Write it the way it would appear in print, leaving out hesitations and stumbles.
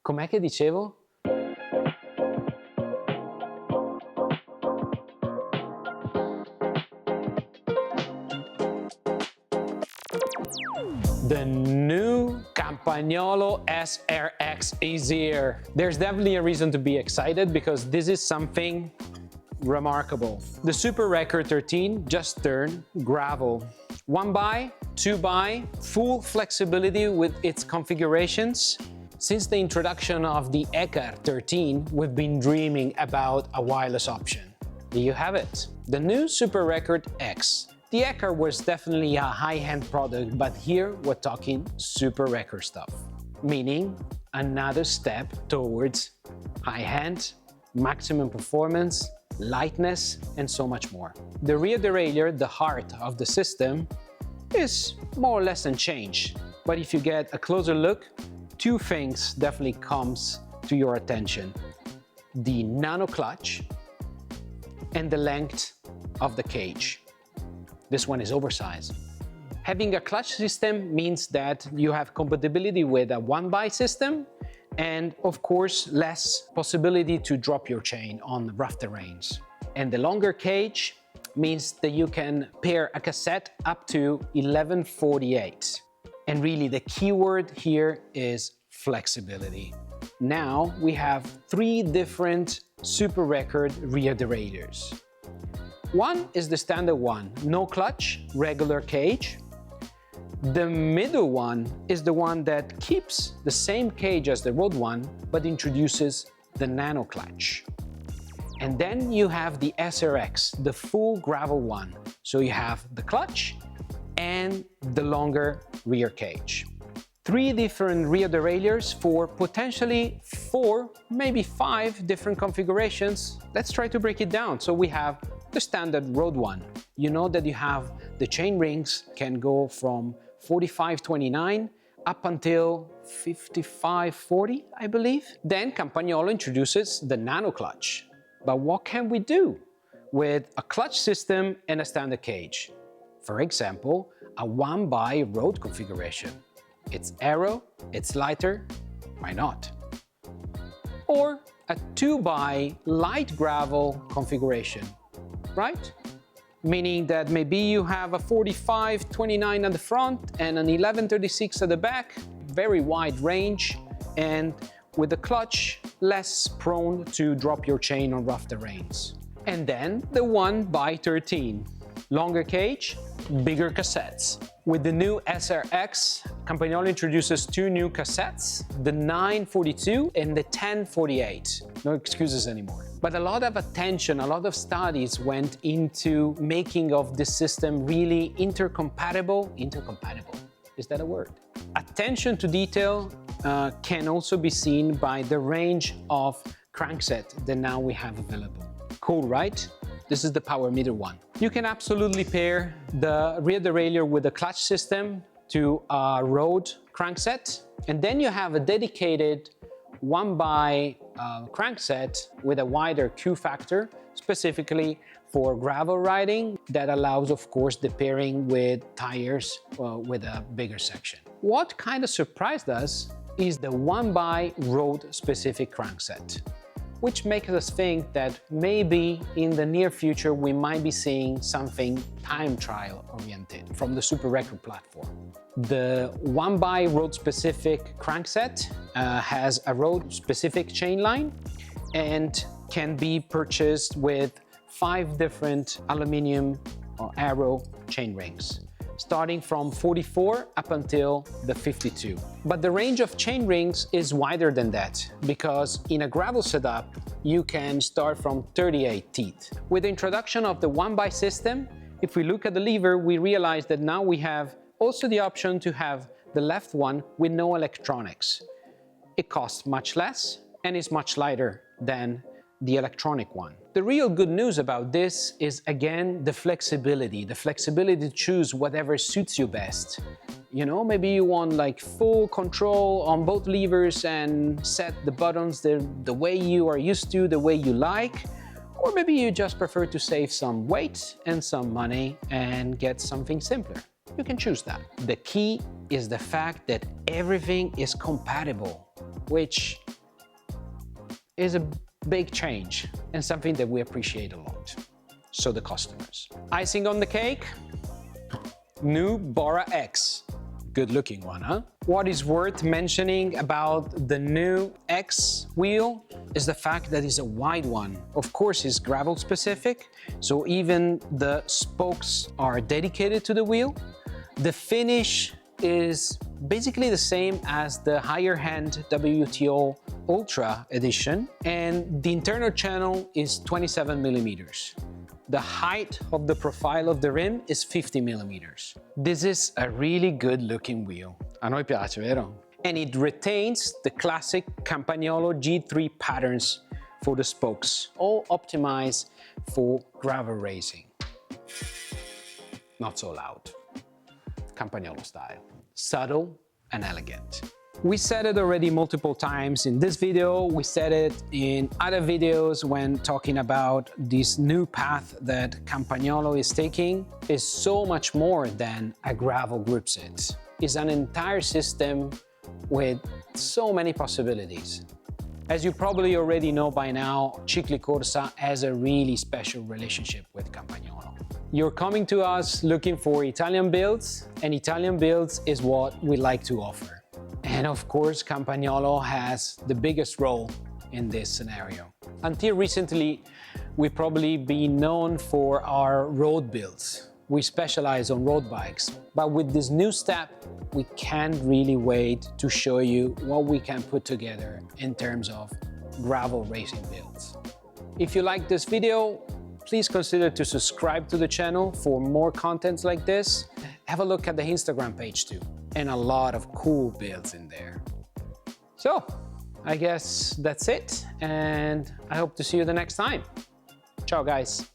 Com'è che dicevo? The new Campagnolo SRX is here. There's definitely a reason to be excited because this is something remarkable. The Super Record 13 just turned gravel. 1x, 2x, full flexibility with its configurations. Since the introduction of the ECAR 13, we've been dreaming about a wireless option. There you have it, the new Super Record X. The ECAR was definitely a high-end product, but here we're talking Super Record stuff, meaning another step towards high-end, maximum performance, lightness, and so much more. The rear derailleur, the heart of the system, is more or less unchanged, but if you get a closer look, two things definitely comes to your attention: the Nano Clutch and the length of the cage. This one is oversized. Having a clutch system means that you have compatibility with a 1x system and, of course, less possibility to drop your chain on rough terrains. And the longer cage means that you can pair a cassette up to 1148. And really the key word here is flexibility. Now we have 3 different Super Record rear derailleurs. One is the standard one, no clutch, regular cage. The middle one is the one that keeps the same cage as the road one, but introduces the Nano Clutch. And then you have the SRX, the full gravel one. So you have the clutch and the longer rear cage. 3 different rear derailleurs for potentially 4, maybe 5 different configurations. Let's try to break it down. So we have the standard road one. You know that you have the chain rings can go from 4529 up until 5540, I believe. Then Campagnolo introduces the Nano Clutch. But what can we do with a clutch system and a standard cage? For example, a 1x road configuration. It's aero, it's lighter, why not? Or a 2x light gravel configuration, right? Meaning that maybe you have a 4529 at the front and an 1136 at the back, very wide range, and with the clutch less prone to drop your chain on rough terrains. And then the 1x13, longer cage, bigger cassettes. With the new SRX, Campagnolo introduces 2 new cassettes, the 942 and the 1048. No excuses anymore. But a lot of attention, a lot of studies went into making of this system really intercompatible. Is that a word? Attention to detail can also be seen by the range of crankset that now we have available. Cool, right? This is the PowerMeter one. You can absolutely pair the rear derailleur with a clutch system to a road crankset, and then you have a dedicated 1x crankset with a wider Q factor, specifically for gravel riding, that allows, of course, the pairing with tires with a bigger section. What kind of surprised us is the 1x road-specific crankset, which makes us think that maybe in the near future we might be seeing something time trial oriented from the Super Record platform. The 1x road-specific crankset has a road-specific chain line and can be purchased with 5 different aluminum or aero chain rings, starting from 44 up until the 52. But the range of chain rings is wider than that, because in a gravel setup, you can start from 38 teeth. With the introduction of the 1x system, if we look at the lever, we realize that now we have also the option to have the left one with no electronics. It costs much less and is much lighter than the electronic one. The real good news about this is, again, the flexibility to choose whatever suits you best. You know, maybe you want like full control on both levers and set the buttons the way you are used to, the way you like, or maybe you just prefer to save some weight and some money and get something simpler. You can choose that. The key is the fact that everything is compatible, which is a big change and something that we appreciate a lot. So the customers. Icing on the cake, new Bora X. Good looking one, huh? What is worth mentioning about the new X wheel is the fact that it's a wide one. Of course, it's gravel specific, so even the spokes are dedicated to the wheel. The finish is basically the same as the higher hand WTO Ultra edition, and the internal channel is 27 millimeters. The height of the profile of the rim is 50 millimeters. This is a really good looking wheel. A noi piace, vero? And it retains the classic Campagnolo G3 patterns for the spokes, all optimized for gravel racing. Not so loud. Campagnolo style. Subtle and elegant. We said it already multiple times in this video, we said it in other videos when talking about this new path that Campagnolo is taking. Is so much more than a gravel group set. It's an entire system with so many possibilities. As you probably already know by now, Cicli Corsa has a really special relationship with Campagnolo. You're coming to us looking for Italian builds, and Italian builds is what we like to offer. And of course, Campagnolo has the biggest role in this scenario. Until recently, we've probably been known for our road builds. We specialize on road bikes, but with this new step, we can't really wait to show you what we can put together in terms of gravel racing builds. If you like this video, please consider to subscribe to the channel for more contents like this. Have a look at the Instagram page too, and a lot of cool builds in there. So, I guess that's it, and I hope to see you the next time. Ciao guys.